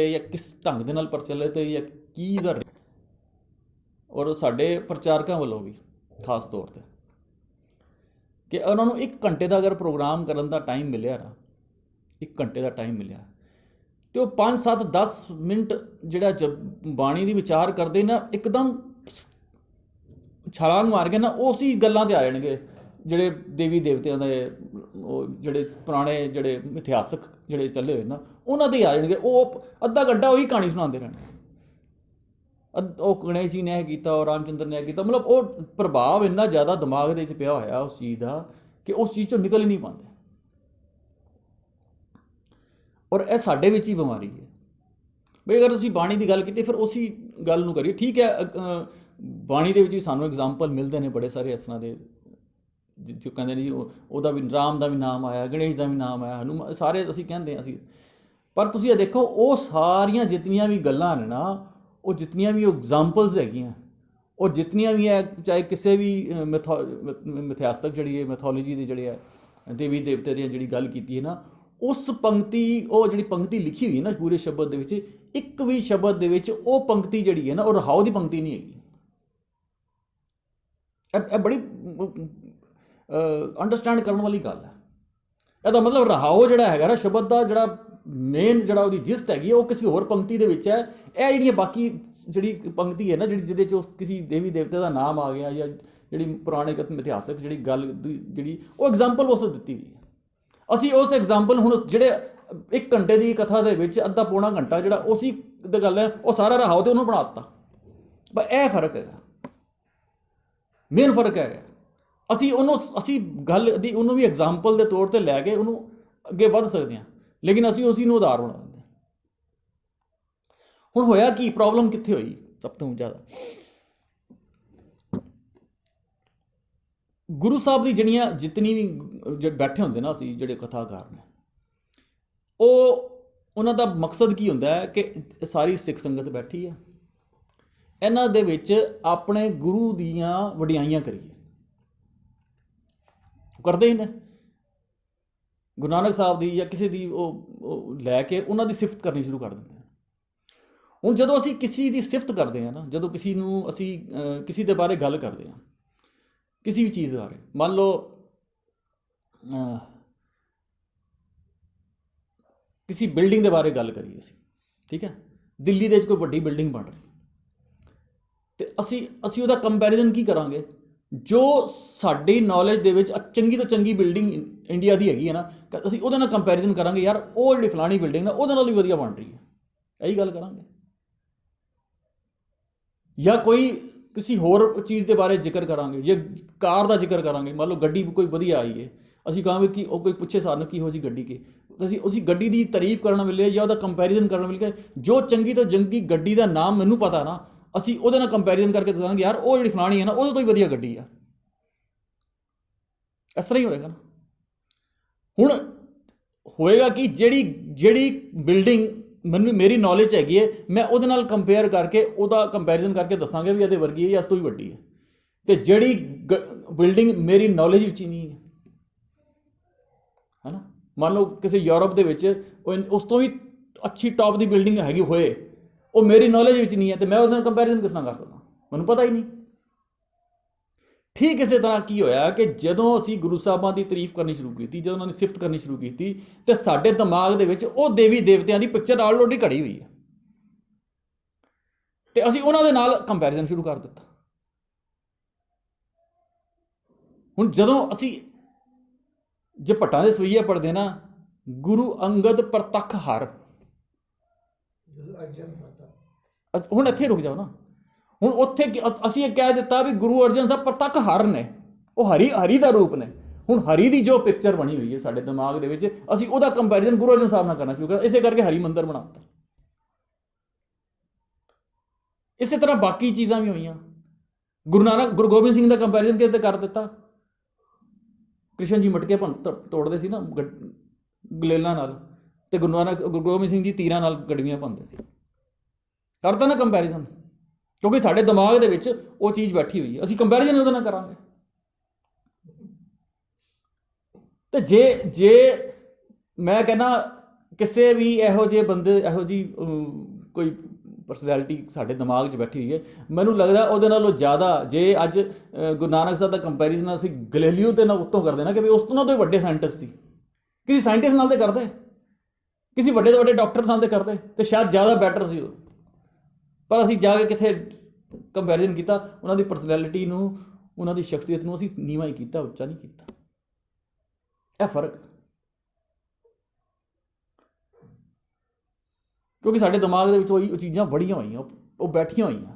ਜਾਂ ਕਿਸ ਢੰਗ ਦੇ ਨਾਲ ਪ੍ਰਚਲਿਤ ਹੈ ਜਾਂ ਕੀ ਦਾ, ਔਰ ਸਾਡੇ ਪ੍ਰਚਾਰਕਾਂ ਵੱਲੋਂ ਵੀ ਖਾਸ ਤੌਰ 'ਤੇ ਕਿ ਉਹਨਾਂ ਨੂੰ 1 ਘੰਟੇ ਦਾ ਅਗਰ ਪ੍ਰੋਗਰਾਮ ਕਰਨ ਦਾ ਟਾਈਮ ਮਿਲਿਆ ਨਾ, 1 ਘੰਟੇ ਦਾ ਟਾਈਮ ਮਿਲਿਆ, ਤੇ ਉਹ 5 7 10 ਮਿੰਟ ਜਿਹੜਾ ਬਾਣੀ ਦੀ ਵਿਚਾਰ ਕਰਦੇ ਨਾ, ਇੱਕਦਮ ਛਾਲਾਂ ਮਾਰ ਕੇ ਨਾ ਉਸੇ ਗੱਲਾਂ 'ਤੇ ਆ ਜਾਣਗੇ ਜਿਹੜੇ ਦੇਵੀ ਦੇਵਤਿਆਂ ਦੇ, ਉਹ ਜਿਹੜੇ ਪੁਰਾਣੇ ਜਿਹੜੇ ਇਤਿਹਾਸਕ ਜਿਹੜੇ ਚੱਲੇ ਹੋਏ ਨਾ, ਉਹਨਾਂ 'ਤੇ ਆ ਜਾਣਗੇ। ਉਹ ਅੱਧਾ ਘੰਟਾ ਉਹੀ ਕਹਾਣੀ ਸੁਣਾਉਂਦੇ ਰਹਿਣਗੇ, ਉਹ ਗਣੇਸ਼ ਜੀ ਨੇ ਇਹ ਕੀਤਾ, ਉਹ ਰਾਮਚੰਦਰ ਨੇ ਇਹ ਕੀਤਾ। ਮਤਲਬ ਉਹ ਪ੍ਰਭਾਵ ਇੰਨਾ ਜ਼ਿਆਦਾ ਦਿਮਾਗ ਦੇ ਵਿੱਚ ਪਿਆ ਹੋਇਆ ਉਸ ਚੀਜ਼ ਦਾ ਕਿ ਉਸ ਚੀਜ਼ 'ਚੋਂ ਨਿਕਲ ਹੀ ਨਹੀਂ ਪਾਉਂਦੇ। ਔਰ ਇਹ ਸਾਡੇ ਵਿੱਚ ਹੀ ਬਿਮਾਰੀ ਹੈ ਬਈ। ਅਗਰ ਤੁਸੀਂ ਬਾਣੀ ਦੀ ਗੱਲ ਕੀਤੀ, ਫਿਰ ਉਸੇ ਗੱਲ ਨੂੰ ਕਰੀਏ। ਠੀਕ ਹੈ, ਬਾਣੀ ਦੇ ਵਿੱਚ ਵੀ ਸਾਨੂੰ ਐਗਜ਼ਾਮਪਲ ਮਿਲਦੇ ਨੇ ਬੜੇ ਸਾਰੇ ਇਸ ਤਰ੍ਹਾਂ ਦੇ, ਜੋ ਕਹਿੰਦੇ ਨੇ ਜੀ ਉਹਦਾ ਵੀ, ਰਾਮ ਦਾ ਵੀ ਨਾਮ ਆਇਆ, ਗਣੇਸ਼ ਦਾ ਵੀ ਨਾਮ ਆਇਆ, ਹਨੂਮਾਨ, ਸਾਰੇ ਅਸੀਂ ਕਹਿੰਦੇ ਹਾਂ ਅਸੀਂ। ਪਰ ਤੁਸੀਂ ਇਹ ਦੇਖੋ, ਉਹ ਸਾਰੀਆਂ ਜਿਤਨੀਆਂ ਵੀ ਗੱਲਾਂ ਨੇ ਨਾ, ਉਹ ਜਿਤਨੀਆਂ ਵੀ ਐਗਜ਼ਾਮਪਲਸ ਹੈਗੀਆਂ, ਉਹ ਜਿਤਨੀਆਂ ਵੀ ਹੈ, ਚਾਹੇ ਕਿਸੇ ਵੀ ਮਿਥਿਹਾਸਕ ਜਿਹੜੀ ਹੈ, ਮੈਥੋਲੋਜੀ ਦੀ ਜਿਹੜੀ ਹੈ, ਦੇਵੀ ਦੇਵਤੇ ਦੀ ਜਿਹੜੀ ਗੱਲ ਕੀਤੀ ਹੈ ਨਾ, ਉਸ ਪੰਕਤੀ, ਉਹ ਜਿਹੜੀ ਪੰਕਤੀ ਲਿਖੀ ਹੋਈ ਹੈ ਨਾ ਪੂਰੇ ਸ਼ਬਦ ਦੇ ਵਿੱਚ, ਇੱਕ ਵੀ ਸ਼ਬਦ ਦੇ ਵਿੱਚ ਉਹ ਪੰਕਤੀ ਜਿਹੜੀ ਹੈ ਨਾ, ਉਹ ਰਹਾਉ ਦੀ ਪੰਕਤੀ ਨਹੀਂ ਹੈਗੀ। ਇਹ ਬੜੀ ਅੰਡਰਸਟੈਂਡ ਕਰਨ ਵਾਲੀ ਗੱਲ ਹੈ। ਇਹਦਾ ਮਤਲਬ ਰਹਾਉ ਜਿਹੜਾ ਹੈਗਾ ਨਾ ਸ਼ਬਦ ਦਾ, ਜਿਹੜਾ ਮੇਨ ਜਿਹੜਾ ਉਹਦੀ ਜਿਸਟ ਹੈਗੀ, ਉਹ ਕਿਸੇ ਹੋਰ ਪੰਕਤੀ ਦੇ ਵਿੱਚ ਹੈ। ਇਹ ਜਿਹੜੀਆਂ ਬਾਕੀ ਜਿਹੜੀ ਪੰਕਤੀ ਹੈ ਨਾ, ਜਿਹਦੇ 'ਚ ਕਿਸੇ ਦੇਵੀ ਦੇਵਤੇ ਦਾ ਨਾਮ ਆ ਗਿਆ, ਜਾਂ ਜਿਹੜੀ ਪੁਰਾਣੇ ਇਤਿਹਾਸਕ ਜਿਹੜੀ ਗੱਲ ਜਿਹੜੀ ਉਹ ਐਗਜ਼ਾਮਪਲ ਉਸ ਦਿੱਤੀ ਹੋਈ ਹੈ। ਅਸੀਂ ਉਸ ਐਗਜ਼ਾਮਪਲ ਹੁਣ ਜਿਹੜੇ 1 ਘੰਟੇ ਦੀ ਕਥਾ ਦੇ ਵਿੱਚ ਅੱਧਾ ਪੌਣਾ ਘੰਟਾ ਜਿਹੜਾ ਉसी ਦੀ ਗੱਲ ਹੈ, ਉਹ ਸਾਰਾ ਰਹਾਉ ਤੇ ਉਹਨੂੰ ਬਣਾ ਦਿੱਤਾ। ਬਸ ਇਹ ਫਰਕ ਹੈਗਾ, ਮੇਨ ਫਰਕ ਹੈਗਾ। ਅਸੀਂ ਗੱਲ ਦੀ ਉਹਨੂੰ ਵੀ ਐਗਜ਼ਾਮਪਲ ਦੇ ਤੌਰ 'ਤੇ ਲੈ ਕੇ ਉਹਨੂੰ ਅੱਗੇ ਵੱਧ ਸਕਦੇ ਹਾਂ, ਲੇਕਿਨ ਅਸੀਂ ਉਸੇ ਨੂੰ ਉਦਾਹਰ ਬਣਾ ਦਿੰਦੇ। ਹੁਣ ਹੋਇਆ ਕੀ, ਪ੍ਰੋਬਲਮ ਕਿੱਥੇ ਹੋਈ ਸਭ ਤੋਂ ਜ਼ਿਆਦਾ? ਗੁਰੂ ਸਾਹਿਬ ਦੀ ਜਿਹੜੀਆਂ ਜਿਤਨੀ ਵੀ ਬੈਠੇ ਹੁੰਦੇ ਨਾ ਅਸੀਂ ਜਿਹੜੇ ਕਥਾਕਾਰ ਨੇ, ਉਹਨਾਂ ਦਾ ਮਕਸਦ ਕੀ ਹੁੰਦਾ ਹੈ ਕਿ ਸਾਰੀ ਸਿੱਖ ਸੰਗਤ ਬੈਠੀ ਹੈ, ਇਹਨਾਂ ਦੇ ਵਿੱਚ ਆਪਣੇ ਗੁਰੂ ਦੀਆਂ ਵਡਿਆਈਆਂ ਕਰੀਏ। ਕਰਦੇ ਹੀ ਨੇ ਗੁਰੂ ਨਾਨਕ ਸਾਹਿਬ ਦੀ ਜਾਂ ਕਿਸੇ ਦੀ, ਉਹ ਲੈ ਕੇ ਉਹਨਾਂ ਦੀ ਸਿਫਤ ਕਰਨੀ ਸ਼ੁਰੂ ਕਰ ਦਿੰਦੇ। ਹੁਣ ਜਦੋਂ ਅਸੀਂ ਕਿਸੇ ਦੀ ਸਿਫਤ ਕਰਦੇ ਹਾਂ ਨਾ, ਜਦੋਂ ਕਿਸੇ ਨੂੰ ਅਸੀਂ ਕਿਸੇ ਦੇ ਬਾਰੇ ਗੱਲ ਕਰਦੇ ਹਾਂ, ਕਿਸੇ ਵੀ ਚੀਜ਼ ਬਾਰੇ, ਮੰਨ ਲਓ ਕਿਸੇ ਬਿਲਡਿੰਗ ਦੇ ਬਾਰੇ ਗੱਲ ਕਰੀਏ ਅਸੀਂ, ਠੀਕ ਹੈ, ਦਿੱਲੀ ਦੇ ਵਿੱਚ ਕੋਈ ਵੱਡੀ ਬਿਲਡਿੰਗ ਬਣ ਰਹੀ, ਤੇ ਅਸੀਂ ਉਹਦਾ ਕੰਪੈਰੀਜ਼ਨ ਕੀ ਕਰਾਂਗੇ? ਜੋ ਸਾਡੀ ਨੌਲੇਜ ਦੇ ਵਿੱਚ ਚੰਗੀ ਤੋਂ ਚੰਗੀ ਬਿਲਡਿੰਗ ਇੰਡੀਆ ਦੀ ਹੈਗੀ ਹੈ ਨਾ, ਅਸੀਂ ਉਹਦੇ ਨਾਲ ਕੰਪੈਰੀਜ਼ਨ ਕਰਾਂਗੇ, ਯਾਰ ਉਹ ਜਿਹੜੀ ਫਲਾਣੀ ਬਿਲਡਿੰਗ ਨਾ ਉਹਦੇ ਨਾਲ ਵੀ ਵਧੀਆ ਬਣ ਰਹੀ ਹੈ, ਇਹੀ ਗੱਲ ਕਰਾਂਗੇ। ਜਾਂ ਕੋਈ ਕਿਸੇ ਹੋਰ ਚੀਜ਼ ਦੇ ਬਾਰੇ ਜ਼ਿਕਰ ਕਰਾਂਗੇ, ਜੇ ਕਾਰ ਦਾ ਜ਼ਿਕਰ ਕਰਾਂਗੇ, ਮੰਨ ਲਓ ਗੱਡੀ ਕੋਈ ਵਧੀਆ ਆਈ ਹੈ, ਅਸੀਂ ਕਹਾਂਗੇ ਕਿ ਉਹ ਕੋਈ ਪੁੱਛੇ ਸਾਨੂੰ ਕਿਹੋ ਜਿਹੀ ਗੱਡੀ ਕੀ, ਅਸੀਂ ਉसी ਗੱਡੀ ਦੀ ਤਾਰੀਫ ਕਰਨ ਵੇਲੇ ਜਾਂ ਉਹਦਾ ਕੰਪੈਰੀਜ਼ਨ ਕਰਨ ਵੇਲੇ ਜੋ ਚੰਗੀ ਤੋਂ ਚੰਗੀ ਗੱਡੀ ਦਾ ਨਾਮ ਮੈਨੂੰ ਪਤਾ ਨਾ, ਅਸੀਂ ਉਹਦੇ ਨਾਲ ਕੰਪੈਰੀਜ਼ਨ ਕਰਕੇ ਦੱਸਾਂਗੇ ਯਾਰ ਉਹ ਜਿਹੜੀ ਫਲਾਣੀ ਹੈ ਨਾ ਉਹਦੇ ਤੋਂ ਹੀ ਵਧੀਆ ਗੱਡੀ ਆ। ਇਸ ਤਰ੍ਹਾਂ ਹੀ ਹੋਏਗਾ ਨਾ। ਹੁਣ ਹੋਏਗਾ ਕਿ ਜਿਹੜੀ ਬਿਲਡਿੰਗ ਮੈਨੂੰ ਮੇਰੀ ਨੌਲੇਜ ਹੈਗੀ ਹੈ, ਮੈਂ ਉਹਦੇ ਨਾਲ ਕੰਪੇਅਰ ਕਰਕੇ ਉਹਦਾ ਕੰਪੈਰੀਜ਼ਨ ਕਰਕੇ ਦੱਸਾਂਗੇ ਵੀ ਇਹਦੇ ਵਰਗੀ ਹੈ ਜਾਂ ਇਸ ਤੋਂ ਵੀ ਵੱਡੀ ਹੈ। ਤੇ ਜਿਹੜੀ ਬਿਲਡਿੰਗ ਮੇਰੀ ਨੌਲੇਜ ਵਿੱਚ ਹੀ ਨਹੀਂ ਹੈ ਨਾ, ਮੰਨ ਲਓ ਕਿਸੇ ਯੂਰਪ ਦੇ ਵਿੱਚ ਉਸ ਤੋਂ ਵੀ ਅੱਛੀ ਟੌਪ ਦੀ ਬਿਲਡਿੰਗ ਹੈਗੀ ਹੋਏ, ਉਹ ਮੇਰੀ ਨੌਲੇਜ ਵਿੱਚ ਨਹੀਂ ਹੈ, ਤੇ ਮੈਂ ਉਹਦੇ ਨਾਲ ਕੰਪੈਰੀਜ਼ਨ ਕਿਸ ਨਾਲ ਕਰ ਸਕਦਾ? ਮੈਨੂੰ ਪਤਾ ਹੀ ਨਹੀਂ। ਠੀਕ ਇਸੇ ਤਰ੍ਹਾਂ ਕੀ ਹੋਇਆ ਕਿ ਜਦੋਂ ਅਸੀਂ ਗੁਰੂ ਸਾਹਿਬਾਂ ਦੀ ਤਾਰੀਫ ਕਰਨੀ ਸ਼ੁਰੂ ਕੀਤੀ, ਜਦੋਂ ਉਹਨਾਂ ਦੀ ਸਿਫਤ ਕਰਨੀ ਸ਼ੁਰੂ ਕੀਤੀ, ਤੇ ਸਾਡੇ ਦਿਮਾਗ ਦੇ ਵਿੱਚ ਉਹ ਦੇਵੀ ਦੇਵਤਿਆਂ ਦੀ ਪਿਕਚਰ ਆਲਰੇਡੀ ਘੜੀ ਹੋਈ ਹੈ, ਤੇ ਅਸੀਂ ਉਹਨਾਂ ਦੇ ਨਾਲ ਕੰਪੈਰੀਜ਼ਨ ਸ਼ੁਰੂ ਕਰ ਦਿੱਤਾ। ਹੁਣ ਜਦੋਂ ਅਸੀਂ ਜੇ ਭੱਟਾਂ ਦੇ ਸਵਈਏ ਪੜ੍ਹਦੇ ਨਾ, ਗੁਰੂ ਅੰਗਦ ਪ੍ਰਤੱਖ ਹਰ, ਹੁਣ ਇੱਥੇ ਰੁਕ ਜਾਓ ਨਾ। ਹੁਣ ਉੱਥੇ ਅਸੀਂ ਇਹ ਕਹਿ ਦਿੱਤਾ ਵੀ ਗੁਰੂ ਅਰਜਨ ਸਾਹਿਬ ਪ੍ਰਤੱਖ ਹਰ ਨੇ, ਉਹ ਹਰੀ ਦਾ ਰੂਪ ਨੇ। ਹੁਣ ਹਰੀ ਦੀ ਜੋ ਪਿਕਚਰ ਬਣੀ ਹੋਈ ਹੈ ਸਾਡੇ ਦਿਮਾਗ ਦੇ ਵਿੱਚ, ਅਸੀਂ ਉਹਦਾ ਕੰਪੈਰੀਜ਼ਨ ਗੁਰੂ ਅਰਜਨ ਸਾਹਿਬ ਨਾਲ ਕਰਨਾ ਸ਼ੁਰੂ ਕਰ, ਇਸੇ ਕਰਕੇ ਹਰੀ ਮੰਦਰ ਬਣਾ ਦਿੱਤਾ। ਇਸੇ ਤਰ੍ਹਾਂ ਬਾਕੀ ਚੀਜ਼ਾਂ ਵੀ ਹੋਈਆਂ। ਗੁਰੂ ਗੋਬਿੰਦ ਸਿੰਘ ਦਾ ਕੰਪੈਰੀਜ਼ਨ ਕਿਤੇ ਕਰ ਦਿੱਤਾ, ਕ੍ਰਿਸ਼ਨ ਜੀ ਮਟਕੇ ਤੋੜਦੇ ਸੀ ਨਾ ਗਲੇਲਾਂ ਨਾਲ, ਤੇ ਗੁਰੂ ਗੋਬਿੰਦ ਸਿੰਘ ਜੀ ਤੀਰਾਂ ਨਾਲ ਗੜਵੀਆਂ ਭੰਨਦੇ ਸੀ, ਕਰਤਾ ਨਾ ਕੰਪੈਰੀਜ਼ਨ, ਕਿਉਂਕਿ ਸਾਡੇ ਦਿਮਾਗ ਦੇ ਵਿੱਚ ਉਹ ਚੀਜ਼ ਬੈਠੀ ਹੋਈ ਹੈ, ਅਸੀਂ ਕੰਪੈਰੀਜ਼ਨ ਉਹਦੇ ਨਾਲ ਕਰਾਂਗੇ। ਤੇ ਜੇ ਮੈਂ ਕਹਿੰਦਾ ਕਿਸੇ ਵੀ ਇਹੋ ਜਿਹੇ ਬੰਦੇ, ਇਹੋ ਜਿਹੀ ਕੋਈ ਪਰਸਨੈਲਿਟੀ ਸਾਡੇ ਦਿਮਾਗ 'ਚ ਬੈਠੀ ਹੋਈ ਹੈ, ਮੈਨੂੰ ਲੱਗਦਾ ਉਹਦੇ ਨਾਲੋਂ ਜ਼ਿਆਦਾ, ਜੇ ਅੱਜ ਗੁਰੂ ਨਾਨਕ ਸਾਹਿਬ ਦਾ ਕੰਪੈਰੀਜ਼ਨ ਅਸੀਂ ਗੈਲੀਲੀਓ ਦੇ ਨਾਲ ਉੱਤੋਂ ਕਰਦੇ ਨਾ, ਕਿ ਵੀ ਉਸ ਤੋਂ ਕੋਈ ਵੱਡੇ ਸਾਇੰਟਿਸਟ ਸੀ, ਕਿਸੇ ਸਾਇੰਟਿਸਟ ਨਾਲ ਤੇ ਕਰਦੇ, ਕਿਸੇ ਵੱਡੇ ਤੋਂ ਵੱਡੇ ਡਾਕਟਰ ਨਾਲ ਤੇ ਕਰਦੇ, ਤੇ ਸ਼ਾਇਦ ਜ਼ਿਆਦਾ ਬੈਟਰ ਸੀ ਉਹ। ਪਰ ਅਸੀਂ ਜਾ ਕੇ ਕਿੱਥੇ ਕੰਪੈਰੀਜ਼ਨ ਕੀਤਾ, ਉਹਨਾਂ ਦੀ ਪਰਸਨੈਲਿਟੀ ਨੂੰ, ਉਹਨਾਂ ਦੀ ਸ਼ਖਸੀਅਤ ਨੂੰ ਅਸੀਂ ਨੀਵਾਂ ਹੀ ਕੀਤਾ, ਉੱਚਾ ਨਹੀਂ ਕੀਤਾ। ਇਹ ਫਰਕ, ਕਿਉਂਕਿ ਸਾਡੇ ਦਿਮਾਗ ਦੇ ਵਿੱਚ ਉਹ ਚੀਜ਼ਾਂ ਬੜੀਆਂ ਹੋਈਆਂ, ਉਹ ਬੈਠੀਆਂ ਹੋਈਆਂ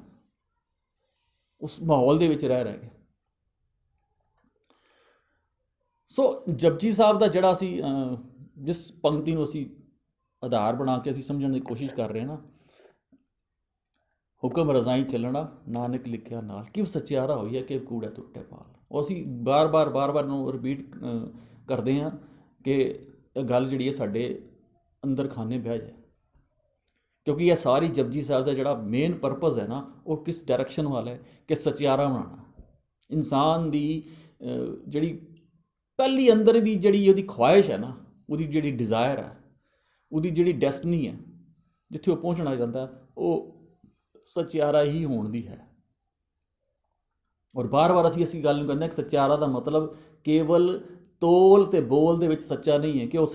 ਉਸ ਮਾਹੌਲ ਦੇ ਵਿੱਚ ਰਹਿ ਕੇ। ਸੋ ਜਪਜੀ ਸਾਹਿਬ ਦਾ ਜਿਹੜਾ ਅਸੀਂ ਜਿਸ ਪੰਕਤੀ ਨੂੰ ਅਸੀਂ ਆਧਾਰ ਬਣਾ ਕੇ ਅਸੀਂ ਸਮਝਣ ਦੀ ਕੋਸ਼ਿਸ਼ ਕਰ ਰਹੇ ਹਾਂ ਨਾ, ਹੁਕਮ ਰਜ਼ਾਈ ਚੱਲਣਾ ਨਾਨਕ ਲਿਖਿਆ ਨਾਲ, ਕਿਵ ਸਚਿਆਰਾ ਹੋਈ ਹੈ ਕਿ ਕੂੜਾ ਟੁੱਟੇ ਪਾਲ। ਉਹ ਅਸੀਂ ਬਾਰ-ਬਾਰ ਨੂੰ ਰਿਪੀਟ ਕਰਦੇ ਹਾਂ ਕਿ ਇਹ ਗੱਲ ਜਿਹੜੀ ਹੈ ਸਾਡੇ ਅੰਦਰ ਖਾਨੇ ਬਹਿ ਜਾਏ, ਕਿਉਂਕਿ ਇਹ ਸਾਰੀ ਜਪਜੀ ਸਾਹਿਬ ਦਾ ਜਿਹੜਾ ਮੇਨ ਪਰਪਸ ਹੈ ਨਾ, ਉਹ ਕਿਸ ਡਾਇਰੈਕਸ਼ਨ ਵਾਲਾ ਹੈ ਕਿ ਸਚਿਆਰਾ ਬਣਾਉਣਾ। ਇਨਸਾਨ ਦੀ ਜਿਹੜੀ ਪਹਿਲੀ ਅੰਦਰ ਦੀ ਜਿਹੜੀ ਉਹਦੀ ਖੁਆਇਸ਼ ਹੈ ਨਾ, ਉਹਦੀ ਜਿਹੜੀ ਡਿਜ਼ਾਇਰ ਹੈ, ਉਹਦੀ ਜਿਹੜੀ ਡੈਸਟਨੀ ਹੈ, ਜਿੱਥੇ ਉਹ ਪਹੁੰਚਣਾ ਚਾਹੁੰਦਾ, ਉਹ ਸਚਿਆਰਾ ਹੀ ਹੋਣ ਦੀ ਹੈ। ਔਰ ਬਾਰ-ਬਾਰ ਅਸੀਂ ਇਸ ਗੱਲ ਨੂੰ ਕਹਿੰਦੇ ਕਿ ਸਚਿਆਰਾ ਦਾ ਮਤਲਬ ਕੇਵਲ ਤੋਲ ਤੇ ਬੋਲ ਦੇ ਵਿੱਚ ਸੱਚਾ ਨਹੀਂ ਹੈ, ਕਿ ਉਹ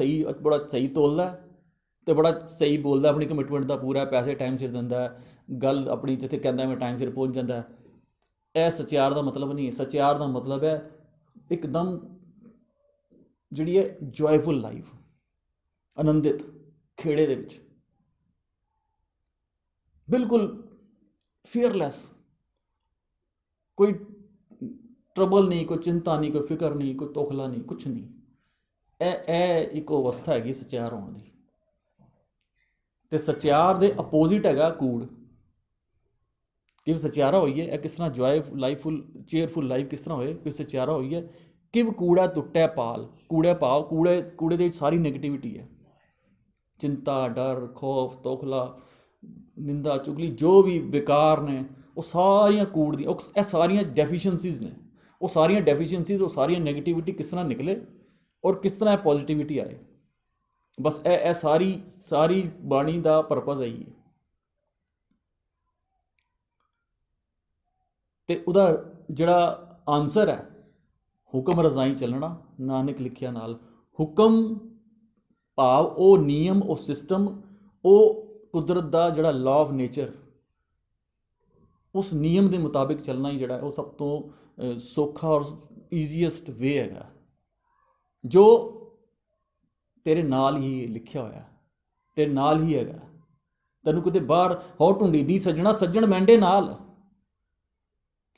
ਬੜਾ ਸਹੀ ਤੋਲਦਾ ਤੇ ਬੜਾ ਸਹੀ ਬੋਲਦਾ, ਆਪਣੀ ਕਮਿਟਮੈਂਟ ਦਾ ਪੂਰਾ, ਪੈਸੇ ਟਾਈਮ ਸਿਰ ਦਿੰਦਾ, ਗੱਲ ਆਪਣੀ ਜਿੱਥੇ ਕਹਿੰਦਾ ਮੈਂ ਟਾਈਮ ਸਿਰ ਪਹੁੰਚ ਜਾਂਦਾ। ਇਹ ਸਚਿਆਰ ਦਾ ਮਤਲਬ ਨਹੀਂ ਹੈ। ਸਚਿਆਰ ਦਾ ਮਤਲਬ ਹੈ ਇੱਕਦਮ ਜਿਹੜੀ ਹੈ ਜੋਇਫੁਲ ਲਾਈਫ, ਆਨੰਦਿਤ ਖੇੜੇ ਦੇ ਵਿੱਚ, ਬਿਲਕੁਲ ਫੀਅਰਲੈਸ, ਕੋਈ ਟਰਬਲ ਨਹੀਂ, ਕੋਈ ਚਿੰਤਾ ਨਹੀਂ, ਕੋਈ ਫਿਕਰ ਨਹੀਂ, ਕੋਈ ਤੋਖਲਾ ਨਹੀਂ, ਕੁਛ ਨਹੀਂ। ਇਹ ਇੱਕ ਅਵਸਥਾ ਹੈਗੀ ਸਚਿਆਰ ਹੋਣ ਦੀ। ਤੇ ਸਚਿਆਰ ਦੇ ਅਪੋਜ਼ਿਟ ਹੈਗਾ ਕੂੜ। ਕਿ ਸਚਿਆਰਾ ਹੋਈ ਹੈ, ਇਹ ਕਿਸ ਤਰ੍ਹਾਂ ਲਾਈਫੁਲ ਚੇਅਰਫੁਲ ਲਾਈਫ ਕਿਸ ਤਰ੍ਹਾਂ ਹੋਏ, ਕਿ ਸਚਿਆਰਾ ਹੋਈ ਹੈ ਕਿਵ ਕੂੜਾ ਟੁੱਟਿਆ ਪਾਲ। ਕੂੜੇ ਦੇ ਵਿੱਚ ਸਾਰੀ ਨੈਗੇਟਿਵਿਟੀ ਹੈ, ਚਿੰਤਾ, ਡਰ, ਖੌਫ, ਤੋਖਲਾ, ਨਿੰਦਾ, ਚੁਗਲੀ, ਜੋ ਵੀ ਬੇਕਾਰ ਨੇ, ਉਹ ਸਾਰੀਆਂ ਕੂੜ ਦੀਆਂ, ਇਹ ਸਾਰੀਆਂ ਡੈਫੀਸ਼ੀਐਂਸੀਜ਼ ਨੇ। ਉਹ ਸਾਰੀਆਂ ਡੈਫੀਸ਼ੀਐਂਸੀਜ਼, ਉਹ ਸਾਰੀਆਂ ਨੈਗੇਟਿਵਿਟੀ ਕਿਸ ਤਰ੍ਹਾਂ ਨਿਕਲੇ ਔਰ ਕਿਸ ਤਰ੍ਹਾਂ ਪੋਜ਼ੀਟਿਵਿਟੀ ਆਏ। ਬਸ ਇਹ ਸਾਰੀ ਬਾਣੀ ਦਾ ਪਰਪਸ ਹੈ ਹੀ। ਤੇ ਉਹਦਾ ਜਿਹੜਾ ਆਨਸਰ ਹੈ, ਹੁਕਮ ਰਜ਼ਾਈ ਚੱਲਣਾ ਨਾਨਕ ਲਿਖਿਆ ਨਾਲ। ਹੁਕਮ ਭਾਵ ਉਹ ਨਿਯਮ, ਉਹ ਸਿਸਟਮ, ਉਹ ਕੁਦਰਤ ਦਾ ਜਿਹੜਾ ਲਾਅ ਆਫ ਨੇਚਰ, ਉਸ ਨਿਯਮ ਦੇ ਮੁਤਾਬਿਕ ਚੱਲਣਾ ਹੀ ਜਿਹੜਾ ਉਹ ਸਭ ਤੋਂ ਸੌਖਾ ਔਰ ਈਜ਼ੀਐਸਟ ਵੇ ਹੈਗਾ, ਜੋ ਤੇਰੇ ਨਾਲ ਹੀ ਲਿਖਿਆ ਹੋਇਆ, ਤੇਰੇ ਨਾਲ ਹੀ ਹੈਗਾ। ਤੈਨੂੰ ਕਿਤੇ ਬਾਹਰ ਹੋ ਢੂੰਡੀ ਦੀ ਸੱਜਣਾ, ਸੱਜਣ ਮੈਂਡੇ ਨਾਲ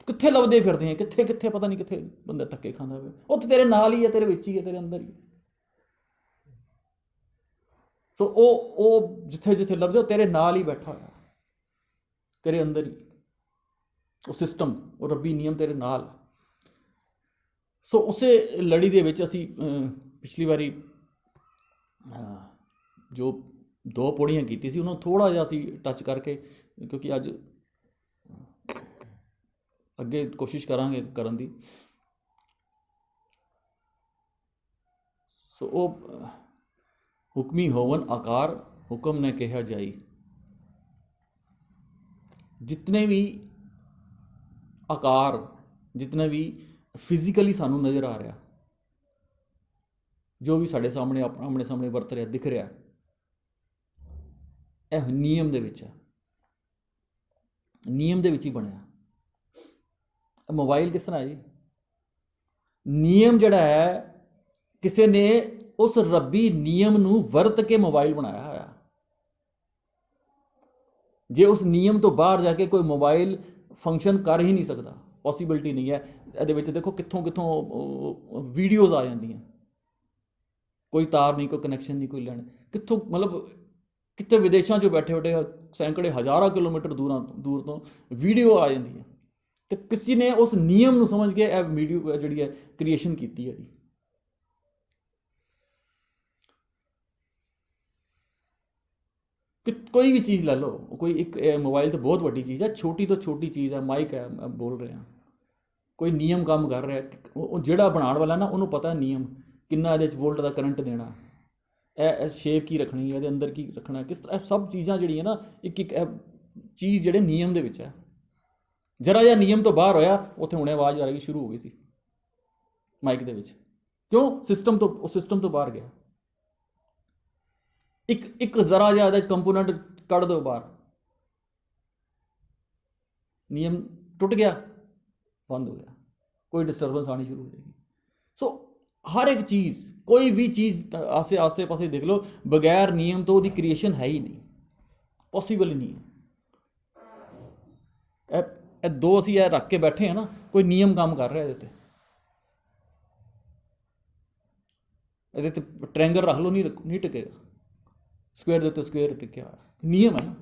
ਕਿੱਥੇ ਲੱਭਦੇ ਫਿਰਦੇ ਆ, ਕਿੱਥੇ ਪਤਾ ਨਹੀਂ ਕਿੱਥੇ ਬੰਦਾ ਧੱਕੇ ਖਾਂਦਾ ਪਿਆ, ਉਹ ਤੇਰੇ ਨਾਲ ਹੀ ਹੈ, ਤੇਰੇ ਵਿੱਚ ਹੀ ਹੈ, ਤੇਰੇ ਅੰਦਰ ਹੀ। ਸੋ ਉਹ ਜਿੱਥੇ ਲੱਭਦੇ ਉਹ ਤੇਰੇ ਨਾਲ ਹੀ ਬੈਠਾ ਹੋਇਆ, ਤੇਰੇ ਅੰਦਰ ਹੀ ਉਹ ਸਿਸਟਮ, ਉਹ ਰੱਬੀ ਨਿਯਮ ਤੇਰੇ ਨਾਲ। ਸੋ ਉਸੇ ਲੜੀ ਦੇ ਵਿੱਚ ਅਸੀਂ ਪਿਛਲੀ ਵਾਰੀ ਜੋ 2 ਪੌੜੀਆਂ ਕੀਤੀ ਸੀ, ਉਹਨਾਂ ਨੂੰ ਥੋੜ੍ਹਾ ਜਿਹਾ ਅਸੀਂ ਟੱਚ ਕਰਕੇ, ਕਿਉਂਕਿ ਅੱਜ ਅੱਗੇ ਕੋਸ਼ਿਸ਼ ਕਰਾਂਗੇ ਕਰਨ ਦੀ। ਸੋ ਉਹ ਹੁਕਮੀ ਹੋਵਨ ਆਕਾਰ, ਹੁਕਮ ਨੇ ਕਿਹਾ ਜਾਈ। ਜਿਤਨੇ ਵੀ ਆਕਾਰ, ਜਿਤਨੇ ਵੀ ਫਿਜ਼ੀਕਲੀ ਸਾਨੂੰ ਨਜ਼ਰ ਆ ਰਿਹਾ, ਜੋ ਵੀ ਸਾਡੇ ਸਾਹਮਣੇ ਆਪਣੇ ਸਾਹਮਣੇ ਵਰਤ ਰਿਹਾ, ਦਿਖ ਰਿਹਾ, ਇਹ ਨਿਯਮ ਦੇ ਵਿੱਚ ਹੈ, ਨਿਯਮ ਦੇ ਵਿੱਚ ਹੀ ਬਣਿਆ। ਮੋਬਾਈਲ ਕਿਸ ਤਰ੍ਹਾਂ ਹੈ ਜੀ? ਨਿਯਮ ਜਿਹੜਾ ਹੈ, ਕਿਸੇ ਨੇ ਉਸ ਰੱਬੀ ਨਿਯਮ ਨੂੰ ਵਰਤ ਕੇ ਮੋਬਾਈਲ ਬਣਾਇਆ ਹੋਇਆ। ਜੇ ਉਸ ਨਿਯਮ ਤੋਂ ਬਾਹਰ ਜਾ ਕੇ ਕੋਈ ਮੋਬਾਈਲ ਫੰਕਸ਼ਨ ਕਰ ਹੀ ਨਹੀਂ ਸਕਦਾ, ਪੋਸੀਬਿਲਿਟੀ ਨਹੀਂ ਹੈ। ਇਹਦੇ ਵਿੱਚ ਦੇਖੋ ਕਿੱਥੋਂ ਵੀਡੀਓਜ਼ ਆ ਜਾਂਦੀਆਂ, ਕੋਈ ਤਾਰ ਨਹੀਂ, ਕੋਈ ਕਨੈਕਸ਼ਨ ਨਹੀਂ, ਕੋਈ ਲੈਣ ਕਿੱਥੋਂ, ਮਤਲਬ ਕਿਤੇ ਵਿਦੇਸ਼ਾਂ 'ਚ ਬੈਠੇ ਸੈਂਕੜੇ ਹਜ਼ਾਰਾਂ ਕਿਲੋਮੀਟਰ ਦੂਰ ਤੋਂ ਵੀਡੀਓ ਆ ਜਾਂਦੀ ਹੈ। ਤੇ ਕਿਸੇ ਨੇ ਉਸ ਨਿਯਮ ਨੂੰ ਸਮਝ ਕੇ ਇਹ ਵੀਡੀਓ ਜਿਹੜੀ ਹੈ ਕ੍ਰੀਏਸ਼ਨ ਕੀਤੀ ਹੈ ਜੀ। ਕਿ ਕੋਈ ਵੀ ਚੀਜ਼ ਲੈ ਲਓ, ਕੋਈ ਇੱਕ ਮੋਬਾਈਲ ਤਾਂ ਬਹੁਤ ਵੱਡੀ ਚੀਜ਼ ਹੈ, ਛੋਟੀ ਤੋਂ ਛੋਟੀ ਚੀਜ਼ ਹੈ, ਮਾਈਕ ਹੈ, ਮੈਂ ਬੋਲ ਰਿਹਾ, ਕੋਈ ਨਿਯਮ ਕੰਮ ਕਰ ਰਿਹਾ, ਉਹ ਜਿਹੜਾ ਬਣਾਉਣ ਵਾਲਾ ਨਾ, ਉਹਨੂੰ ਪਤਾ ਨਿਯਮ ਕਿੰਨਾ ਇਹਦੇ 'ਚ ਵੋਲਟ ਦਾ ਕਰੰਟ ਦੇਣਾ, ਇਹ ਸ਼ੇਪ ਕੀ ਰੱਖਣੀ, ਇਹਦੇ ਅੰਦਰ ਕੀ ਰੱਖਣਾ, ਕਿਸ ਤਰ੍ਹਾਂ, ਸਭ ਚੀਜ਼ਾਂ ਜਿਹੜੀਆਂ ਨਾ ਇੱਕ ਇੱਕ ਚੀਜ਼ ਜਿਹੜੇ ਨਿਯਮ ਦੇ ਵਿੱਚ ਹੈ। ਜਰਾ ਜਿਹਾ ਨਿਯਮ ਤੋਂ ਬਾਹਰ ਹੋਇਆ, ਉੱਥੇ ਹੁਣੇ ਆਵਾਜ਼ ਆ ਰਹੀ ਸ਼ੁਰੂ ਹੋ ਗਈ ਸੀ ਮਾਈਕ ਦੇ ਵਿੱਚ। ਕਿਉਂ? ਸਿਸਟਮ ਤੋਂ ਬਾਹਰ ਗਿਆ। ਇੱਕ ਜ਼ਰਾ ਜਿਹਾ ਇਹਦੇ ਕੰਪੋਨੈਂਟ ਕੱਢ ਦਿਓ ਬਾਹਰ, ਨਿਯਮ ਟੁੱਟ ਗਿਆ, ਬੰਦ ਹੋ ਗਿਆ, ਕੋਈ ਡਿਸਟਰਬੈਂਸ ਆਣੀ ਸ਼ੁਰੂ ਹੋ ਜਾਏਗੀ। ਸੋ ਹਰ ਇੱਕ ਚੀਜ਼, ਕੋਈ ਵੀ ਚੀਜ਼ ਆਸੇ ਪਾਸੇ ਦੇਖ ਲਓ, ਬਗੈਰ ਨਿਯਮ ਤੋਂ ਉਹਦੀ ਕ੍ਰੀਏਸ਼ਨ ਹੈ ਹੀ ਨਹੀਂ, ਪੋਸੀਬਲ ਹੀ ਨਹੀਂ ਹੈ। ਇਹ ਦੋ ਅਸੀਂ ਇਹ ਰੱਖ ਕੇ ਬੈਠੇ ਹਾਂ ਨਾ, ਕੋਈ ਨਿਯਮ ਕੰਮ ਕਰ ਰਿਹਾ ਇਹਦੇ ਤੇ ਟ੍ਰਾਇੰਗਲ ਰੱਖ ਲਓ, ਨਹੀਂ ਟਿਕੇਗਾ। ਸਕੁਅਰ ਦੇ ਉੱਤੇ ਸਕੁਅਰ ਟਿਕਿਆ ਹੋਇਆ, ਨਿਯਮ ਹੈ ਨਾ।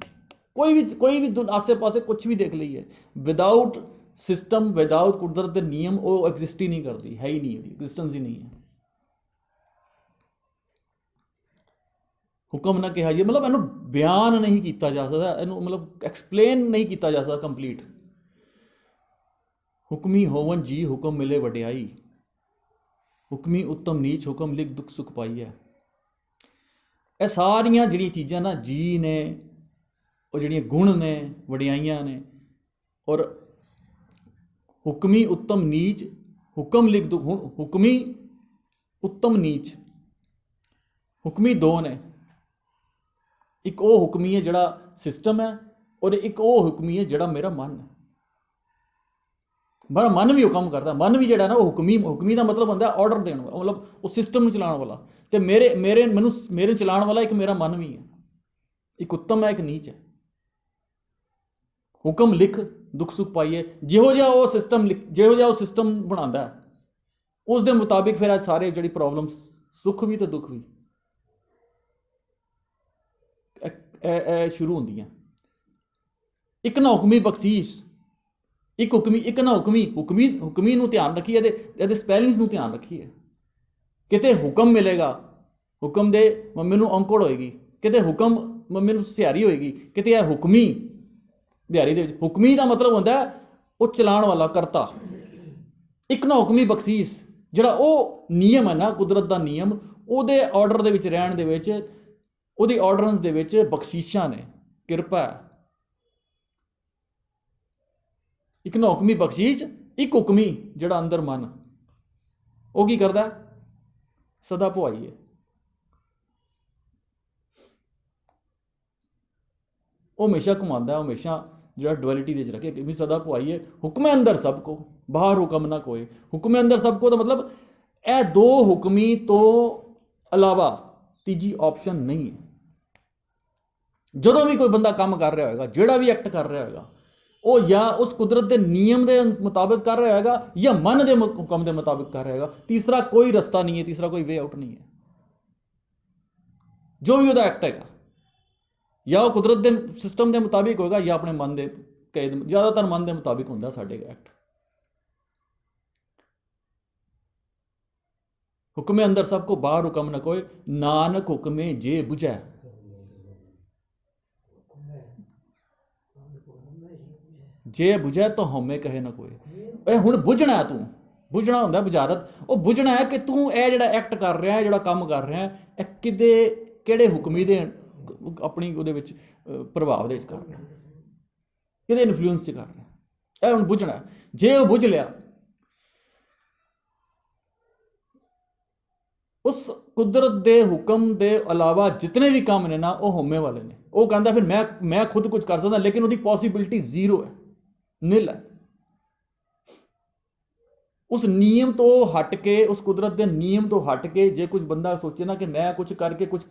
ਕੋਈ ਵੀ ਆਸੇ ਪਾਸੇ ਕੁਛ ਵੀ ਦੇਖ ਲਈਏ, ਵਿਦਾਊਟ ਸਿਸਟਮ, ਵਿਦਾਊਟ ਕੁਦਰਤ ਦੇ ਨਿਯਮ, ਉਹ ਐਗਜ਼ਿਸਟ ਹੀ ਨਹੀਂ ਕਰਦੀ, ਹੈ ਹੀ ਨਹੀਂ, ਉਹਦੀ ਐਗਜ਼ਿਸਟੈਂਸ ਹੀ ਨਹੀਂ ਹੈ। ਹੁਕਮ ਨਾ ਕਿਹਾ ਜੀ, ਮਤਲਬ ਇਹਨੂੰ ਬਿਆਨ ਨਹੀਂ ਕੀਤਾ ਜਾ ਸਕਦਾ, ਇਹਨੂੰ ਮਤਲਬ ਐਕਸਪਲੇਨ ਨਹੀਂ ਕੀਤਾ ਜਾ ਸਕਦਾ ਕੰਪਲੀਟ। ਹੁਕਮੀ ਹੋਵਨ ਜੀ ਹੁਕਮ ਮਿਲੇ ਵਡਿਆਈ, ਹੁਕਮੀ ਉੱਤਮ ਨੀਚ ਹੁਕਮ ਲਿਖ ਦੁੱਖ ਸੁਖ ਪਾਈ ਹੈ। ਇਹ ਸਾਰੀਆਂ ਜਿਹੜੀਆਂ ਚੀਜ਼ਾਂ ਨਾ, ਜੀ ਨੇ, ਉਹ ਜਿਹੜੀਆਂ ਗੁਣ ਨੇ, ਵਡਿਆਈਆਂ ਨੇ, ਔਰ ਹੁਕਮੀ ਉੱਤਮ ਨੀਚ ਹੁਕਮ ਲਿਖ ਦੁੱਖ। ਹੁਣ ਹੁਕਮੀ ਉੱਤਮ ਨੀਚ, ਹੁਕਮੀ ਦੋ ਨੇ, ਇੱਕ ਉਹ ਹੁਕਮੀ ਹੈ ਜਿਹੜਾ ਸਿਸਟਮ ਹੈ, ਔਰ ਇੱਕ ਉਹ ਹੁਕਮੀ ਹੈ ਜਿਹੜਾ ਮੇਰਾ ਮਨ ਹੈ। ਮੇਰਾ ਮਨ ਵੀ ਹੁਕਮ ਕਰਦਾ, ਮਨ ਵੀ ਜਿਹੜਾ ਨਾ ਉਹ ਹੁਕਮੀ ਦਾ ਮਤਲਬ ਹੁੰਦਾ ਆਰਡਰ ਦੇਣ ਵਾਲਾ, ਮਤਲਬ ਉਹ ਸਿਸਟਮ ਨੂੰ ਚਲਾਉਣ ਵਾਲਾ। ਤੇ ਮੇਰੇ ਚਲਾਉਣ ਵਾਲਾ ਇੱਕ ਮੇਰਾ ਮਨ ਵੀ ਹੈ, ਇੱਕ ਉੱਤਮ ਹੈ, ਇੱਕ ਨੀਚ ਹੈ। ਹੁਕਮ ਲਿਖ ਦੁੱਖ ਸੁੱਖ ਪਾਈਏ, ਜਿਹੋ ਜਿਹਾ ਉਹ ਸਿਸਟਮ ਬਣਾਉਂਦਾ ਉਸ ਦੇ ਮੁਤਾਬਿਕ ਫਿਰ ਅੱਜ ਸਾਰੇ ਜਿਹੜੀ ਪ੍ਰੋਬਲਮ, ਸੁੱਖ ਵੀ ਤੇ ਦੁੱਖ ਵੀ ਇਹ ਸ਼ੁਰੂ ਹੁੰਦੀਆਂ। ਇੱਕ ਨਾ ਹੁਕਮੀ ਬਖਸ਼ੀਸ਼, ਇੱਕ ਨਾ ਹੁਕਮੀ ਨੂੰ ਧਿਆਨ ਰੱਖੀਏ, ਇਹਦੇ ਸਪੈਲਿੰਗਸ ਨੂੰ ਧਿਆਨ ਰੱਖੀਏ। ਕਿਤੇ ਹੁਕਮ ਮਿਲੇਗਾ, ਹੁਕਮ ਦੇ ਮੰਮੀ ਨੂੰ ਔਂਕੜ ਹੋਏਗੀ, ਕਿਤੇ ਹੁਕਮ ਮੰਮੀ ਨੂੰ ਸਿਹਾਰੀ ਹੋਏਗੀ, ਕਿਤੇ ਇਹ ਹੁਕਮੀ ਬਿਹਾਰੀ ਦੇ ਵਿੱਚ। ਹੁਕਮੀ ਦਾ ਮਤਲਬ ਹੁੰਦਾ ਉਹ ਚਲਾਉਣ ਵਾਲਾ, ਕਰਤਾ। ਇੱਕ ਨਾ ਹੁਕਮੀ ਬਖਸ਼ੀਸ਼, ਜਿਹੜਾ ਉਹ ਨਿਯਮ ਹੈ ਨਾ, ਕੁਦਰਤ ਦਾ ਨਿਯਮ, ਉਹਦੇ ਆਰਡਰ ਦੇ ਵਿੱਚ ਰਹਿਣ ਦੇ ਵਿੱਚ, ਉਹਦੀ ਆਰਡਰੈਂਸ ਦੇ ਵਿੱਚ ਬਖਸ਼ੀਸ਼ਾਂ ਨੇ, ਕਿਰਪਾ ਹੈ। ਇੱਕ ਨਾ ਹੁਕਮੀ ਬਖਸ਼ੀਸ਼, ਇੱਕ ਹੁਕਮੀ ਜਿਹੜਾ ਅੰਦਰ ਮਨ, ਉਹ ਕੀ ਕਰਦਾ? ਸਦਾ ਭੁਆਈ ਹੈ। ਉਹ ਹਮੇਸ਼ਾ ਘੁਮਾਉਂਦਾ, ਹਮੇਸ਼ਾ ਜਿਹੜਾ ਡੁਐਲਿਟੀ ਦੇ ਵਿੱਚ ਰੱਖੇ ਕਿ ਸਦਾ ਭੁਆਈ ਹੈ। ਹੁਕਮੇ ਅੰਦਰ ਸਭ ਕੋ, ਬਾਹਰ ਹੁਕਮ ਨਾ ਕੋਏ। ਹੁਕਮੇ ਅੰਦਰ ਸਭ ਕੋ ਦਾ ਮਤਲਬ ਇਹ ਦੋ ਹੁਕਮੀ ਤੋਂ ਇਲਾਵਾ ਤੀਜੀ ਆਪਸ਼ਨ ਨਹੀਂ ਹੈ। ਜਦੋਂ ਵੀ ਕੋਈ ਬੰਦਾ ਕੰਮ ਕਰ ਰਿਹਾ ਹੋਏਗਾ, ਜਿਹੜਾ ਵੀ ਐਕਟ ਕਰ ਰਿਹਾ ਹੋਏਗਾ, ਉਹ ਜਾਂ ਉਸ ਕੁਦਰਤ ਦੇ ਨਿਯਮ ਦੇ ਮੁਤਾਬਿਕ ਕਰ ਰਿਹਾ ਹੋਏਗਾ, ਜਾਂ ਮਨ ਦੇ ਹੁਕਮ ਦੇ ਮੁਤਾਬਿਕ ਕਰ ਰਿਹਾ ਹੋਏਗਾ। ਤੀਸਰਾ ਕੋਈ ਰਸਤਾ ਨਹੀਂ ਹੈ, ਤੀਸਰਾ ਕੋਈ ਵੇ ਆਊਟ ਨਹੀਂ ਹੈ। ਜੋ ਵੀ ਉਹਦਾ ਐਕਟ ਹੈਗਾ, ਜਾਂ ਉਹ ਕੁਦਰਤ ਦੇ ਸਿਸਟਮ ਦੇ ਮੁਤਾਬਿਕ ਹੋਏਗਾ, ਜਾਂ ਆਪਣੇ ਮਨ ਦੇ ਜ਼ਿਆਦਾਤਰ ਮਨ ਦੇ ਮੁਤਾਬਿਕ ਹੁੰਦਾ ਸਾਡੇ ਐਕਟ। ਹੁਕਮੇ ਅੰਦਰ ਸਭ ਕੋ, ਬਾਹਰ ਹੁਕਮ ਨਾ ਕੋਏ, ਨਾਨਕ ਹੁਕਮੇ ਜੇ ਬੁਝੈ। ਜੇ ਬੁਝੈ ਤਾਂ ਹਉਮੈ ਕਹੇ ਨਾ ਕੋਈ। ਇਹ ਹੁਣ ਬੁਝਣਾ, ਤੂੰ ਬੁਝਣਾ ਹੁੰਦਾ ਬੁਝਾਰਤ। ਉਹ ਬੁਝਣਾ ਹੈ ਕਿ ਤੂੰ ਇਹ ਜਿਹੜਾ ਐਕਟ ਕਰ ਰਿਹਾ, ਜਿਹੜਾ ਕੰਮ ਕਰ ਰਿਹਾ, ਇਹ ਕਿਹੜੇ ਹੁਕਮੀ ਦੇ ਆਪਣੀ ਉਹਦੇ ਵਿੱਚ ਪ੍ਰਭਾਵ ਦੇ ਵਿੱਚ ਕਰ ਰਿਹਾ, ਕਿਹਦੇ ਇਨਫਲੂਐਂਸ 'ਚ ਕਰ ਰਿਹਾ। ਇਹ ਹੁਣ ਬੁਝਣਾ। ਜੇ ਉਹ ਬੁਝ ਲਿਆ, ਉਸ ਕੁਦਰਤ ਦੇ ਹੁਕਮ ਦੇ ਇਲਾਵਾ ਜਿਤਨੇ ਵੀ ਕੰਮ ਨੇ ਨਾ, ਉਹ ਹਉਮੈ ਵਾਲੇ ਨੇ। ਉਹ ਕਹਿੰਦਾ ਫਿਰ ਮੈਂ ਖੁਦ ਕੁਝ ਕਰ ਸਕਦਾ, ਲੇਕਿਨ ਉਹਦੀ ਪੋਸੀਬਿਲਿਟੀ ਜ਼ੀਰੋ ਹੈ, ਨਿਲ ਹੈ। ਉਸ ਨਿਯਮ ਤੋਂ ਹਟ ਕੇ, ਉਸ ਕੁਦਰਤ ਦੇ ਨਿਯਮ ਤੋਂ ਹਟ ਕੇ ਜੇ ਕੁਝ ਬੰਦਾ ਸੋਚੇ ਨਾ ਕਿ ਮੈਂ ਕੁਝ ਕਰਕੇ ਕੁਝ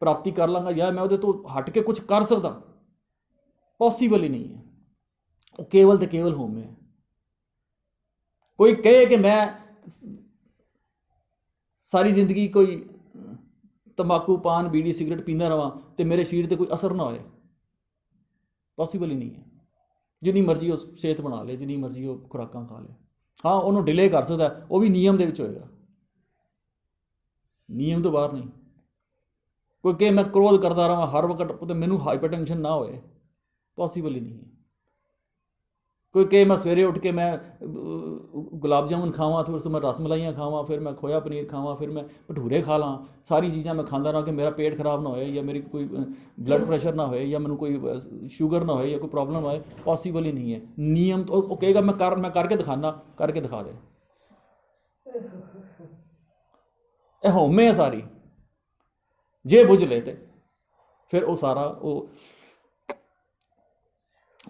ਪ੍ਰਾਪਤੀ ਕਰ ਲਾਂਗਾ, ਜਾਂ ਮੈਂ ਉਹਦੇ ਤੋਂ ਹਟ ਕੇ ਕੁਝ ਕਰ ਸਕਦਾ, ਪੋਸੀਬਲ ਹੀ ਨਹੀਂ ਹੈ। ਉਹ ਕੇਵਲ ਤੇ ਕੇਵਲ ਹਉਮੈ ਹੈ। ਕੋਈ ਕਹੇ ਕਿ ਮੈਂ ਸਾਰੀ ਜ਼ਿੰਦਗੀ ਕੋਈ ਤੰਬਾਕੂ, ਪਾਨ, ਬੀੜੀ, ਸਿਗਰਟ ਪੀਂਦਾ ਰਹਾਂ ਤੇ ਮੇਰੇ ਸਰੀਰ ਤੇ ਕੋਈ ਅਸਰ ਨਾ ਹੋਏ, ਪੋਸੀਬਲ ਹੀ ਨਹੀਂ ਹੈ। ਜਿੰਨੀ ਮਰਜ਼ੀ ਉਹ ਸਿਹਤ ਬਣਾ ਲੇ, ਜਿੰਨੀ ਮਰਜ਼ੀ ਉਹ ਖੁਰਾਕਾਂ ਖਾ ਲੇ, ਹਾਂ ਉਹਨੂੰ ਡਿਲੇ ਕਰ ਸਕਦਾ, ਉਹ ਵੀ ਨਿਯਮ ਦੇ ਵਿੱਚ ਹੋਏਗਾ, ਨਿਯਮ ਤੋਂ ਬਾਹਰ ਨਹੀਂ। ਕੋਈ ਕਹੇ ਮੈਂ ਕ੍ਰੋਧ ਕਰਦਾ ਰਹਾਂ ਹਰ ਵਕਤ ਤੇ ਮੈਨੂੰ ਹਾਈਪਰਟੈਂਸ਼ਨ ਨਾ ਹੋਏ, ਪੋਸੀਬਲ ਹੀ ਨਹੀਂ ਹੈ। कोई कहे मैं सवेरे उठ के मैं गुलाब जामुन खावां, फिर उसमें रस मलाइयाँ खावां, फिर मैं खोया पनीर खावां, फिर मैं भटूरे खा लां, सारी चीज़ां मैं खांदा रहां कि मेरा पेट खराब ना होए या मेरी कोई ब्लड प्रेशर ना होए या मैनू कोई शुगर ना होए या कोई प्रॉब्लम आए, पॉसीबल ही नहीं है। नियम तो वो कहेगा मैं करके दिखाना, करके दिखा दे। ਇਹ ਹਉਮੈ ਹੈ ਸਾਰੀ, ਜੇ ਬੁੱਝ ਲੈ ਤੇ ਫਿਰ ਉਹ ਸਾਰਾ ਉਹ।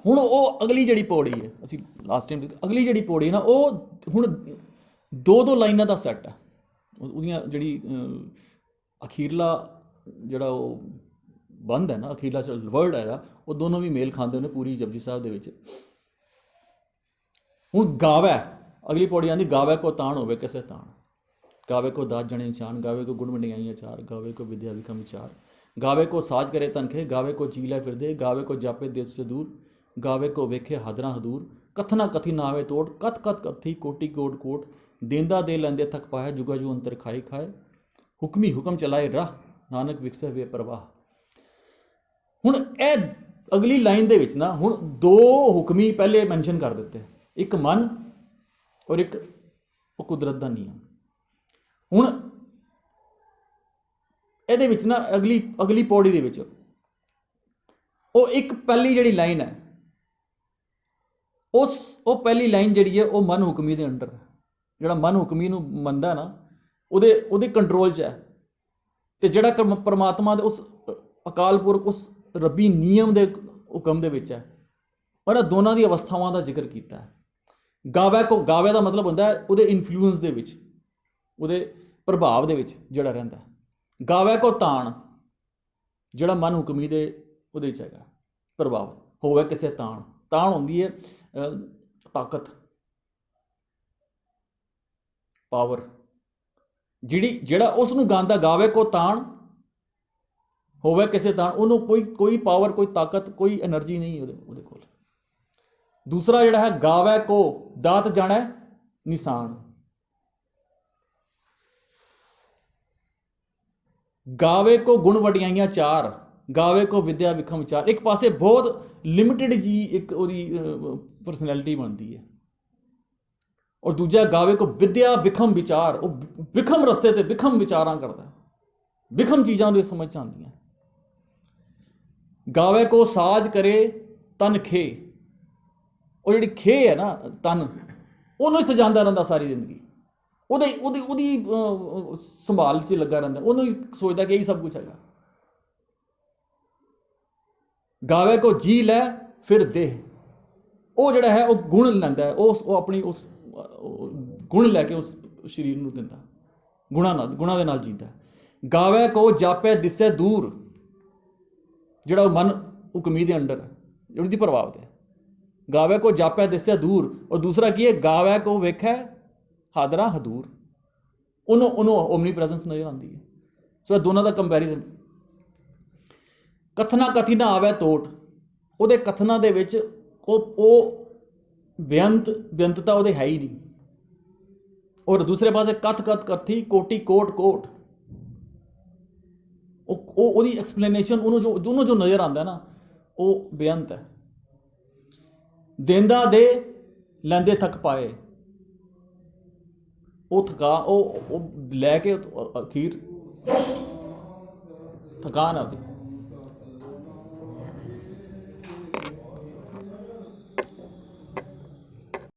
ਹੁਣ ਉਹ ਅਗਲੀ ਜਿਹੜੀ ਪੌੜੀ ਹੈ, ਅਸੀਂ ਲਾਸਟ ਟਾਈਮ ਅਗਲੀ ਜਿਹੜੀ ਪੌੜੀ ਹੈ ਨਾ, ਉਹ ਹੁਣ ਦੋ ਲਾਈਨਾਂ ਦਾ ਸੈੱਟ ਹੈ। ਉਹਦੀਆਂ ਜਿਹੜੀ ਅਖੀਰਲਾ ਜਿਹੜਾ ਉਹ ਬੰਦ ਹੈ ਨਾ, ਅਖੀਰਲਾ ਵਰਡ ਹੈਗਾ, ਉਹ ਦੋਨੋਂ ਵੀ ਮੇਲ ਖਾਂਦੇ ਨੇ ਪੂਰੀ ਜਪਜੀ ਸਾਹਿਬ ਦੇ ਵਿੱਚ। ਹੁਣ ਗਾਵੈ, ਅਗਲੀ ਪੌੜੀ ਆਉਂਦੀ, ਗਾਵੈ ਕੋ ਤਾਣ ਹੋਵੇ ਕਿਸੇ ਤਾਣ, गावे को दात जने निशान, गावे को गुण वंडियाइयां चार, गावे को विद्या विक्रम विचार, गावे को साज करे तनखे, गावे को जी लै फिरदे, गावे को जापे देश से दूर, गावे को वेखे हादरा हदूर, कथना कथी ना आवे तोड़, कथ कथ कथी कोटि कोट कोट, देंदा दे लैंदे थक पाए, जुगा जू अंतर खाए खाए, हुक्मी हुक्म चलाए राह, नानक विकसे वे प्रवाह। हुण ए अगली लाइन दे विच ना हुण दो हुक्मी पहले मैंशन कर दिते, एक मन और एक कुदरत दा नियम। ਹੁਣ ਇਹਦੇ ਵਿੱਚ ਨਾ ਅਗਲੀ ਪੌੜੀ ਦੇ ਵਿੱਚ ਉਹ ਇੱਕ ਪਹਿਲੀ ਜਿਹੜੀ ਲਾਈਨ ਹੈ, ਉਹ ਪਹਿਲੀ ਲਾਈਨ ਜਿਹੜੀ ਹੈ ਉਹ ਮਨ ਹੁਕਮੀ ਦੇ ਅੰਡਰ, ਜਿਹੜਾ ਮਨ ਹੁਕਮੀ ਨੂੰ ਮੰਨਦਾ ਨਾ ਉਹਦੇ ਕੰਟਰੋਲ 'ਚ ਹੈ। ਤੇ ਜਿਹੜਾ ਪਰਮਾਤਮਾ ਦੇ ਉਸ ਅਕਾਲ ਪੁਰਖ ਉਸ ਰੱਬੀ ਨਿਯਮ ਦੇ ਹੁਕਮ ਦੇ ਵਿੱਚ ਹੈ। ਉਹਨਾਂ ਦੋਨਾਂ ਦੀ ਅਵਸਥਾਵਾਂ ਦਾ ਜ਼ਿਕਰ ਕੀਤਾ ਹੈ। ਗਾਵੇ ਦਾ ਮਤਲਬ ਹੁੰਦਾ ਹੈ ਉਹਦੇ ਇਨਫਲੂਐਂਸ ਦੇ ਵਿੱਚ, ਉਹਦੇ ਪ੍ਰਭਾਵ ਦੇ ਵਿੱਚ ਜਿਹੜਾ ਰਹਿੰਦਾ। ਗਾਵੇ ਕੋ ਤਾਣ, ਜਿਹੜਾ ਮਨ ਹੁਕਮੀ ਦੇ ਉਹਦੇ ਵਿੱਚ ਹੈਗਾ ਪ੍ਰਭਾਵ, ਹੋਵੇ ਕਿਸੇ ਤਾਣ। ਤਾਣ ਹੁੰਦੀ ਹੈ ਤਾਕਤ, ਪਾਵਰ, ਜਿਹੜਾ ਉਸ ਨੂੰ ਗਾਉਂਦਾ, ਗਾਵੇ ਕੋ ਤਾਣ ਹੋਵੇ ਕਿਸੇ ਤਾਣ, ਉਹਨੂੰ ਕੋਈ ਪਾਵਰ, ਕੋਈ ਤਾਕਤ, ਕੋਈ ਐਨਰਜੀ ਨਹੀਂ ਉਹਦੇ ਕੋਲ। ਦੂਸਰਾ ਜਿਹੜਾ ਹੈ, ਗਾਵੇ ਕੋ ਦਾਤ ਜਾਣੈ ਨਿਸ਼ਾਨ, ਗਾਵੇ ਕੋ ਗੁਣ ਵਡਿਆਈਆਂ ਚਾਰ, ਗਾਵੇ ਕੋ ਵਿਦਿਆ ਵਿਖਮ ਵਿਚਾਰ। ਇੱਕ ਪਾਸੇ ਬਹੁਤ ਲਿਮਿਟਿਡ ਜੀ ਇੱਕ ਉਹਦੀ ਪਰਸਨੈਲਿਟੀ ਬਣਦੀ ਹੈ, ਔਰ ਦੂਜਾ ਗਾਵੇ ਕੋ ਵਿਦਿਆ ਵਿਖਮ ਵਿਚਾਰ, ਉਹ ਵਿਖਮ ਰਸਤੇ ਤੇ ਵਿਖਮ ਵਿਚਾਰਾਂ ਕਰਦਾ, ਵਿਖਮ ਚੀਜ਼ਾਂ ਉਹਦੇ ਸਮਝ 'ਚ ਆਉਂਦੀਆਂ। ਗਾਵੇ ਕੋ ਸਾਜ ਕਰੇ ਤਨ ਖੇ, ਉਹ ਜਿਹੜੀ ਖੇ ਹੈ ਨਾ ਤਨ, ਉਹਨੂੰ ਹੀ ਸਜਾਉਂਦਾ ਰਹਿੰਦਾ ਸਾਰੀ ਜ਼ਿੰਦਗੀ, ਉਹਦੀ ਸੰਭਾਲ 'ਚ ਲੱਗਾ ਰਹਿੰਦਾ, ਉਹਨੂੰ ਹੀ ਸੋਚਦਾ ਕਿ ਇਹੀ ਸਭ ਕੁਛ ਹੈਗਾ। ਗਾਵੇ ਕੋ ਜੀ ਲੈ ਫਿਰ ਦੇਹ, ਉਹ ਜਿਹੜਾ ਹੈ ਉਹ ਗੁਣ ਲੈਂਦਾ ਹੈ, ਉਹ ਆਪਣੀ ਉਸ ਗੁਣ ਲੈ ਕੇ ਉਸ ਸਰੀਰ ਨੂੰ ਦਿੰਦਾ, ਗੁਣਾਂ ਦੇ ਨਾਲ ਜੀਂਦਾ। ਗਾਵੇ ਕੋ ਜਾਪੇ ਦਿਸੇ ਦੂਰ, ਜਿਹੜਾ ਉਹ ਮਨ ਹੁਕਮੀ ਦੇ ਅੰਡਰ ਹੈ, ਉਹਦੀ ਪ੍ਰਭਾਵ ਤੇ। ਗਾਵੇ ਕੋ ਜਾਪੇ ਦਿਸੇ ਦੂਰ, ਔਰ ਦੂਸਰਾ ਕੀ ਹੈ, ਗਾਵੇ ਕੋ ਵੇਖੈ ਹਾਦਰਾ ਹਦੂਰ, ਉਹਨੂੰ ਓਮਨੀ ਪ੍ਰੈਜ਼ੈਂਸ ਨਜ਼ਰ ਆਉਂਦੀ ਹੈ। ਸੋ ਇਹ ਦੋਨਾਂ ਦਾ ਕੰਪੈਰੀਜ਼ਨ। ਕਥਨਾ ਕਥੀ ਨਾ ਆਵੇ ਤੋਟ, ਉਹਦੇ ਕਥਨਾਂ ਦੇ ਵਿੱਚ ਉਹ ਬੇਅੰਤਤਾ ਉਹਦੇ ਹੈ ਹੀ ਨਹੀਂ। ਔਰ ਦੂਸਰੇ ਪਾਸੇ ਕਥ ਕਥ ਕਥੀ ਕੋਟੀ ਕੋਟ ਕੋਟ, ਉਹਦੀ ਐਕਸਪਲੇਨੇਸ਼ਨ, ਉਹਨੂੰ ਜੋ ਨਜ਼ਰ ਆਉਂਦਾ ਨਾ, ਉਹ ਬੇਅੰਤ ਹੈ। ਦੇਂਦਾ ਦੇ ਲੈਂਦੇ ਥੱਕ ਪਾਏ, ਉਹ ਲੈ ਕੇ ਅਖੀਰ ਥਕਾਨ ਆਉਂਦੀ।